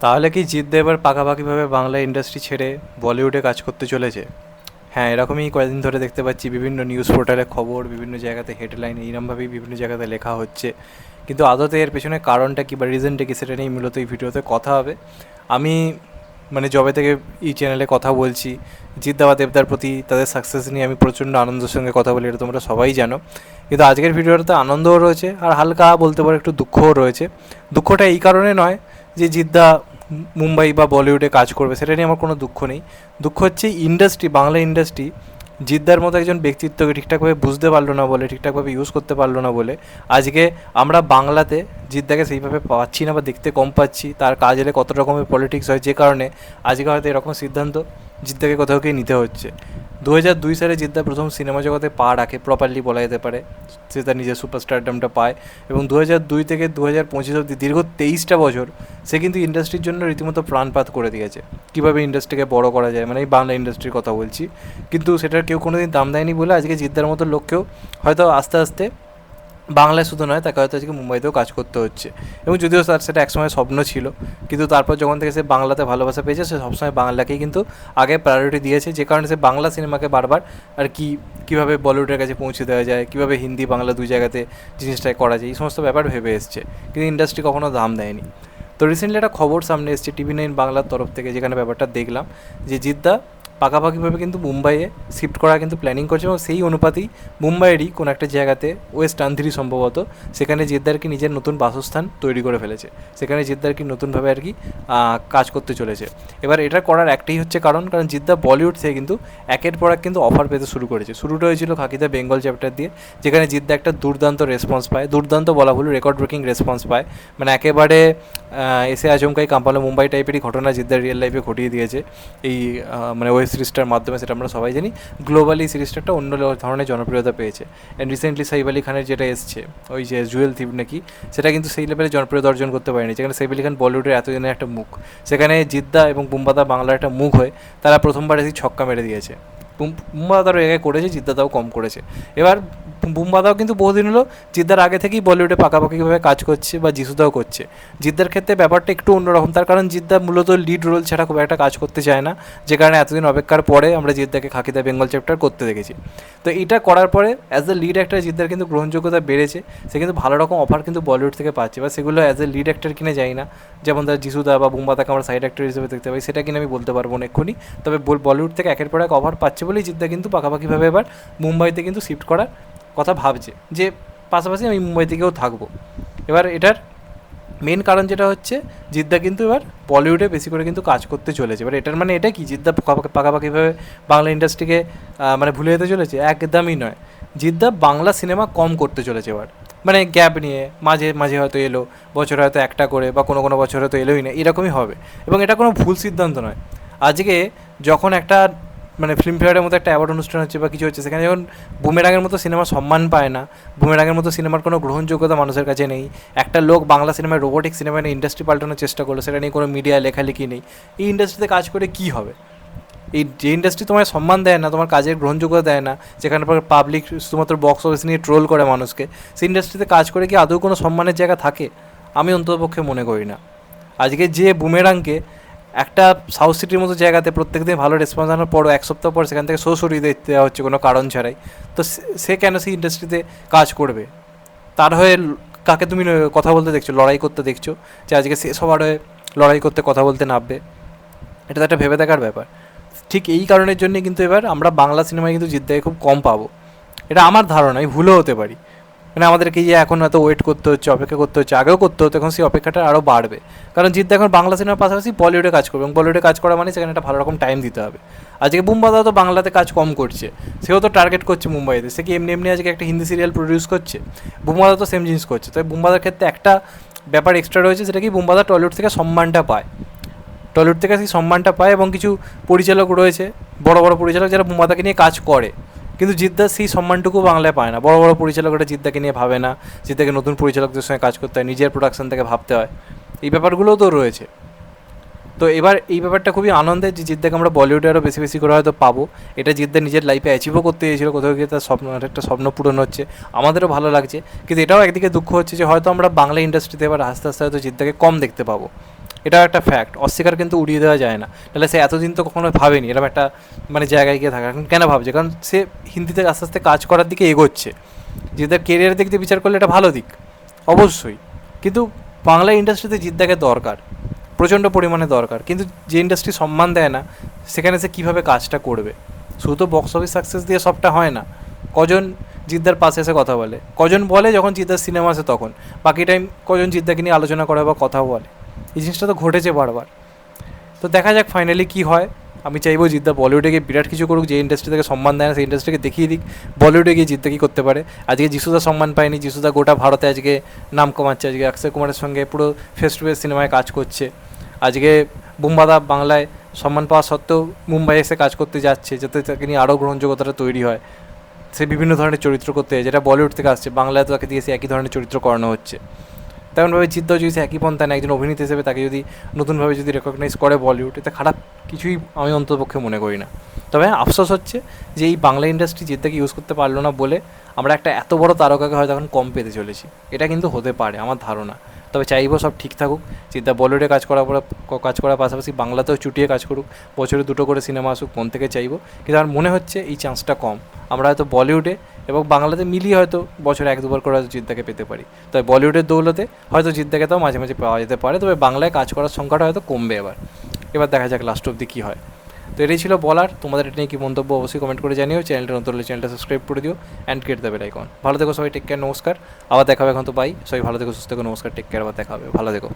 তাহলে কি জিদ্দা এবার পাকাপাকিভাবে বাংলা ইন্ডাস্ট্রি ছেড়ে বলিউডে কাজ করতে চলেছে? হ্যাঁ, এরকমই কয়েকদিন ধরে দেখতে পাচ্ছি বিভিন্ন নিউজ পোর্টালে খবর, বিভিন্ন জায়গাতে হেডলাইন এইরমভাবেই বিভিন্ন জায়গাতে লেখা হচ্ছে। কিন্তু আদতে এর পেছনে কারণটা কী বা রিজনটা কী সেটা নিয়ে মূলত এই ভিডিওতে কথা হবে। আমি যবে থেকে এই চ্যানেলে কথা বলছি, জিদ্দা বা দেবদার প্রতি তাদের সাকসেস নিয়ে আমি প্রচণ্ড আনন্দের সঙ্গে কথা বলি, এটা তোমরা সবাই জানো। কিন্তু আজকের ভিডিওটাতে আনন্দও রয়েছে আর হালকা বলতে পারো একটু দুঃখও রয়েছে। দুঃখটা এই কারণে নয় যে জিদ্দা মুম্বাই বা বলিউডে কাজ করবে, সেটা নিয়ে আমার কোনো দুঃখ নেই। দুঃখ হচ্ছে ইন্ডাস্ট্রি, বাংলা ইন্ডাস্ট্রি জিদ্দার মতো একজন ব্যক্তিত্বকে ঠিকঠাকভাবে বুঝতে পারলো না বলে, ঠিকঠাকভাবে ইউজ করতে পারলো না বলে আজকে আমরা বাংলাতে জিদ্দাকে সেইভাবে পাচ্ছি না বা দেখতে কম পাচ্ছি। তার কাজ এলে কত রকমের পলিটিক্স হয়, যে কারণে আজকে হয়তো এরকম সিদ্ধান্ত জিদ্দাকে কোথাও গিয়ে নিতে হচ্ছে। 2002 সালে জিদ্দা প্রথম সিনেমা জগতে পা রাখে, প্রপারলি বলা যেতে পারে। সে তার নিজের সুপারস্টারডামটা পায় এবং 2002 থেকে 2025 অবধি দীর্ঘ 23টা বছর সে কিন্তু ইন্ডাস্ট্রির জন্য রীতিমতো প্রাণপাত করে দিয়েছে। কীভাবে ইন্ডাস্ট্রিকে বড় করা যায়, মানে এই বাংলা ইন্ডাস্ট্রির কথা বলছি। কিন্তু সেটার কেউ কোনো দিন দাম দেয়নি বলে আজকে জিদ্দার মতো লোককেও হয়তো আস্তে আস্তে বাংলায় শুধু নয়, তাকে হয়তো আজকে মুম্বাইতেও কাজ করতে হচ্ছে। এবং যদিও তার সেটা একসময় স্বপ্ন ছিল, কিন্তু তারপর যখন থেকে সে বাংলাতে ভালোবাসা পেয়েছে, সে সবসময় বাংলাকেই কিন্তু আগে প্রায়োরিটি দিয়েছে, যে কারণে সে বাংলা সিনেমাকে বারবার আর কীভাবে বলিউডের কাছে পৌঁছে দেওয়া যায়, কীভাবে হিন্দি বাংলা দুই জায়গাতে জিনিসটাকে করা যায়, এই সমস্ত ব্যাপার ভেবে এসছে। কিন্তু ইন্ডাস্ট্রি কখনো দাম দেয়নি। তো রিসেন্টলি একটা খবর সামনে এসছে TV9 বাংলার তরফ থেকে, যেখানে ব্যাপারটা দেখলাম যে জিদ্দা পাকাপাকিভাবে কিন্তু মুম্বাইয়ে শিফট করা কিন্তু প্ল্যানিং করছে এবং সেই অনুপাতেই মুম্বাইয়েরই কোনো একটা জায়গাতে, ওয়েস্ট আন্ধ্রি সম্ভবত, সেখানে জিদ্দার কি নিজের নতুন বাসস্থান তৈরি করে ফেলেছে। সেখানে জিদ্দার কি নতুনভাবে কাজ করতে চলেছে। এবার এটা করার একটাই হচ্ছে কারণ জিদ্দা বলিউড থেকে কিন্তু একের পর এক কিন্তু অফার পেতে শুরু করেছে। শুরুটা হয়েছিল খাকি দ্য বেঙ্গল চ্যাপ্টার দিয়ে, যেখানে জিদ্দা একটা দুর্দান্ত রেসপন্স পায়, দুর্দান্ত বলা ভুল, রেকর্ড ব্রেকিং রেসপন্স পায়। মানে একেবারে এসে আচমকাই কাম্পালা মুম্বাই টাইপেরই ঘটনা জিদ্দার রিয়েল লাইফে ঘটিয়ে দিয়েছে এই ওয়েব সিরিজটার মাধ্যমে। সেটা আমরা সবাই জানি, গ্লোবালি সিরিজটা একটা অন্য ধরনের জনপ্রিয়তা পেয়েছে। অ্যান্ড রিসেন্টলি সাইফ আলি খানের যেটা এসছে, ওই যে জুয়েল থিপ নাকি, সেটা কিন্তু সেই লেভেলে জনপ্রিয়তা অর্জন করতে পারেনি। যেখানে সাইফ আলি খান বলিউডের এতদিনের একটা মুখ, সেখানে জিদ্দা এবং বুম্বাদা বাংলার একটা মুখ হয়ে তারা প্রথমবার এসে ছক্কা মেরে দিয়েছে। বুম্বাদারও এগিয়ে করেছে, জিদ্দাদাও কম করেছে। এবার বুম্বাদাও কিন্তু বহুদিন হলো জিদ্দার আগে থেকেই বলিউডে পাকাপাকিভাবে কাজ করছে, বা যিশুদাও করছে। জিদ্দার ক্ষেত্রে ব্যাপারটা একটু অন্যরকম, তার কারণ জিদ্দা মূলত লিড রোল ছাড়া খুব একটা কাজ করতে চায় না, যে কারণে এতদিন অপেক্ষার পরে আমরা জিদ্দাকে খাকি দ্য বেঙ্গল চ্যাপ্টার করতে দেখেছি। তো এটা করার পরে অ্যাজ দ্য লিড অ্যাক্টর জিদ্দার কিন্তু গ্রহণযোগ্যতা বেড়েছে। সে কিন্তু ভালো রকম অফার কিন্তু বলিউড থেকে পাচ্ছে, বা সেগুলো অ্যাজ এ লিড অ্যাক্টর কিনে যায় না, যেমন তার যিশুদা বা বুম্বাদাকে আমরা সাইড অ্যাক্টর হিসেবে দেখতে পাই, সেটা কিনে আমি বলতে পারবো না এক্ষুনি। তবে বলিউড থেকে একের পর এক অফার পাচ্ছে বলেই জিদ্দা কিন্তু পাকাপাকিভাবে এবার মুম্বাইতে কিন্তু শিফট করার কথা ভাবছে, যে পাশাপাশি আমি মুম্বাই থেকেও থাকবো। এবার এটার মেন কারণ যেটা হচ্ছে, জিদ্দা কিন্তু এবার বলিউডে বেশি করে কিন্তু কাজ করতে চলেছে। এবার এটার মানে এটা কি জিদ্দা পাকাপাকিভাবে বাংলা ইন্ডাস্ট্রিকে ভুলে যেতে চলেছে? একদমই নয়। জিদ্দা বাংলা সিনেমা কম করতে চলেছে এবার, গ্যাপ নিয়ে মাঝে মাঝে হয়তো এলো, বছরে হয়তো একটা করে, বা কোনো কোনো বছর হয়তো এলোই না, এরকমই হবে। এবং এটা কোনো ভুল সিদ্ধান্ত নয়। আজকে যখন একটা ফিল্মফেয়ারের মতো একটা অ্যাওয়ার্ড অনুষ্ঠান হচ্ছে বা কিছু হচ্ছে, সেখানে যখন বুমেরাঙের মতো সিনেমা সম্মান পায় না, বুমেরাঙের মতো সিনেমার কোনো গ্রহণযোগ্যতা মানুষের কাছে নেই, একটা লোক বাংলা সিনেমায় রোবোটিক সিনেমায় ইন্ডাস্ট্রি পাল্টানোর চেষ্টা করলো, সেটা নিয়ে কোনো মিডিয়া লেখালেখি নেই, এই ইন্ডাস্ট্রিতে কাজ করে কী হবে? এই যে ইন্ডাস্ট্রি তোমায় সম্মান দেয় না, তোমার কাজের গ্রহণযোগ্যতা দেয় না, যেখানে পাবলিক শুধুমাত্র বক্স অফিস নিয়ে ট্রোল করে মানুষকে, সেই ইন্ডাস্ট্রিতে কাজ করে কি আদৌ কোনো সম্মানের জায়গা থাকে? আমি অন্ততপক্ষে মনে করি না। আজকে যে বুমেরাংকে একটা সাউথ সিটির মতো জায়গাতে প্রত্যেকদিন ভালো রেসপন্স আনার পরও এক সপ্তাহ পর সেখান থেকে সরিয়ে দেওয়া হচ্ছে কোনো কারণ ছাড়াই, তো সে কেন সেই ইন্ডাস্ট্রিতে কাজ করবে? তার হয়ে কাকে তুমি কথা বলতে দেখছো, লড়াই করতে দেখছো, যে আজকে সে সবার হয়ে লড়াই করতে কথা বলতে নামবে? এটা তো একটা ভেবে দেখার ব্যাপার। ঠিক এই কারণের জন্যই কিন্তু এবার আমরা বাংলা সিনেমায় কিন্তু জিদ্দাকে খুব কম পাবো। এটা আমার ধারণা, আমি ভুলও হতে পারি। আমাদেরকে যে এখন এত ওয়েট করতে হচ্ছে, অপেক্ষা করতে হচ্ছে, আগেও করতে হতো, এখন সেই অপেক্ষাটা আরও বাড়বে। কারণ জিদ্দা এখন বাংলা সিনেমার পাশাপাশি বলিউডে কাজ করবে, এবং বলিউডে কাজ করা মানে সেখানে একটা ভালো রকম টাইম দিতে হবে। আজকে বুম্বাদাও তো বাংলাতে কাজ কম করছে, সেও তো টার্গেট করছে মুম্বাইতে। সে কি এমনি এমনি আজকে একটা হিন্দি সিরিয়াল প্রডিউস করছে? বুম্বাদা তো সেম জিনিস করছে। তবে বুম্বাদার ক্ষেত্রে একটা ব্যাপার এক্সট্রা রয়েছে, সেটা কি বুম্বাদা টলিউড থেকে সম্মানটা পায়, টলিউড থেকে সেই সম্মানটা পায়, এবং কিছু পরিচালক রয়েছে, বড় বড় পরিচালক, যারা বুম্বাদাকে নিয়ে কাজ করে। কিন্তু জিদ্দা সেই সম্মানটুকু বাংলায় পায় না। বড় বড় পরিচালকরা জিদ্দাকে নিয়ে ভাবে না, জিদ্দাকে নতুন পরিচালকদের সঙ্গে কাজ করতে হয়, নিজের প্রোডাকশন থেকে ভাবতে হয়, এই ব্যাপারগুলোও তো রয়েছে। তো এবার এই ব্যাপারটা খুবই আনন্দের যে জিদ্দাকে আমরা বলিউডে আরও বেশি বেশি করে হয়তো পাবো। এটা জিদ্দা নিজের লাইফে অ্যাচিভও করতে চেয়েছিল, কোথাও গিয়ে তার একটা স্বপ্ন পূরণ হচ্ছে, আমাদেরও ভালো লাগছে। কিন্তু এটাও একদিকে দুঃখ হচ্ছে যে হয়তো আমরা বাংলা ইন্ডাস্ট্রিতে এবার আস্তে আস্তে হয়তো জিদ্দাকে কম দেখতে পাবো। এটা একটা ফ্যাক্ট, অস্বীকার কিন্তু উড়িয়ে দেওয়া যায় না। তাহলে সে এতদিন তো কখনো ভাবেনি এরকম একটা মানে জায়গায় গিয়ে থাকা, এখন কেন ভাবছে? কারণ সে হিন্দিতে আস্তে আস্তে কাজ করার দিকে এগোচ্ছে, জিদ্দার কেরিয়ারের দিক দিয়ে বিচার করলে এটা ভালো দিক অবশ্যই। কিন্তু বাংলা ইন্ডাস্ট্রিতে জিদ্দাকে দরকার, প্রচণ্ড পরিমাণে দরকার। কিন্তু যে ইন্ডাস্ট্রি সম্মান দেয় না, সেখানে সে কীভাবে কাজটা করবে? শুধু তো বক্স অফিস সাকসেস দিয়ে সবটা হয় না। কজন জিদ্দার পাশে এসে কথা বলে, কজন বলে যখন জিদ্দার সিনেমা আসে তখন, বাকি টাইম কজন জিদ্দাকে নিয়ে আলোচনা করে বা কথা বলে? এই জিনিসটা তো ঘটেছে বারবার। তো দেখা যাক ফাইনালি কী হয়। আমি চাইবো জিদ্দা বলিউডে গিয়ে বিরাট কিছু করুক, যে ইন্ডাস্ট্রি থেকে সম্মান দেয় না সেই ইন্ডাস্ট্রিকে দেখিয়ে দিক বলিউডে গিয়ে জিদ্দা কী করতে পারে। আজকে যিশুদা সম্মান পায়নি, যিশুদা গোটা ভারতে আজকে নাম কমাচ্ছে, আজকে অক্ষয় কুমারের সঙ্গে পুরো ফেস টু ফেস সিনেমায় কাজ করছে। আজকে বুম্বাদা বাংলায় সম্মান পাওয়া সত্ত্বেও মুম্বাই এসে কাজ করতে যাচ্ছে, যাতে তাকে নিয়ে আরও গ্রহণযোগ্যতাটা তৈরি হয়। সে বিভিন্ন ধরনের চরিত্র করতে হয়, যেটা বলিউড থেকে আসছে, বাংলায় তো তাকে দিয়ে সে একই ধরনের চরিত্র করানো হচ্ছে। তেমনভাবে জিদ্দাও যদি একই পন্থা নেয়, একজন অভিনেতা হিসেবে তাকে যদি নতুনভাবে যদি রেকগনাইজ করে বলিউড, এতে খারাপ কিছুই আমি অন্ততপক্ষে মনে করি না। তবে আফসোস হচ্ছে যে এই বাংলা ইন্ডাস্ট্রি জিদ্দাকে ইউজ করতে পারলো না বলে আমরা একটা এত বড় তারকাকে হয়তো এখন কম পেতে চলেছি। এটা কিন্তু হতে পারে আমার ধারণা। তবে চাইবো সব ঠিক থাকুক, জিদ্দা বলিউডে কাজ করার পাশাপাশি বাংলাতেও চুটিয়ে কাজ করুক, বছরে 2টো করে সিনেমা আসুক, মন থেকে চাইবো। কিন্তু আমার মনে হচ্ছে এই চান্সটা কম। আমরা হয়তো বলিউডে এবং বাংলাতে মিলিয়ে হয়তো বছরে 1-2বার করে হয়তো জিদ্দাকে পেতে পারি। তবে বলিউডের দৌলতে হয়তো জিদ্দাকে তাও মাঝে মাঝে পাওয়া যেতে পারে, তবে বাংলায় কাজ করার সংখ্যাটা হয়তো কমবে এবার দেখা যাক লাস্ট অবধি কী হয়। তো এটাই ছিল বলার। তোমাদের এটা নিয়ে কী মন্তব্য অবশ্যই কমেন্ট করে জানিও। চ্যানেলটা নতুন হলে চ্যানেলটা সাবস্ক্রাইব করে দিও and hit the bell icon. ভালো থেকো সবাই, টেক কেয়ার, নমস্কার। আবার দেখা হবে, এখন তো বাই। সবাই ভালো থেকো, সুস্থ থেকো, নমস্কার, টেক কেয়ার, আবার দেখা হবে, ভালো থেকো।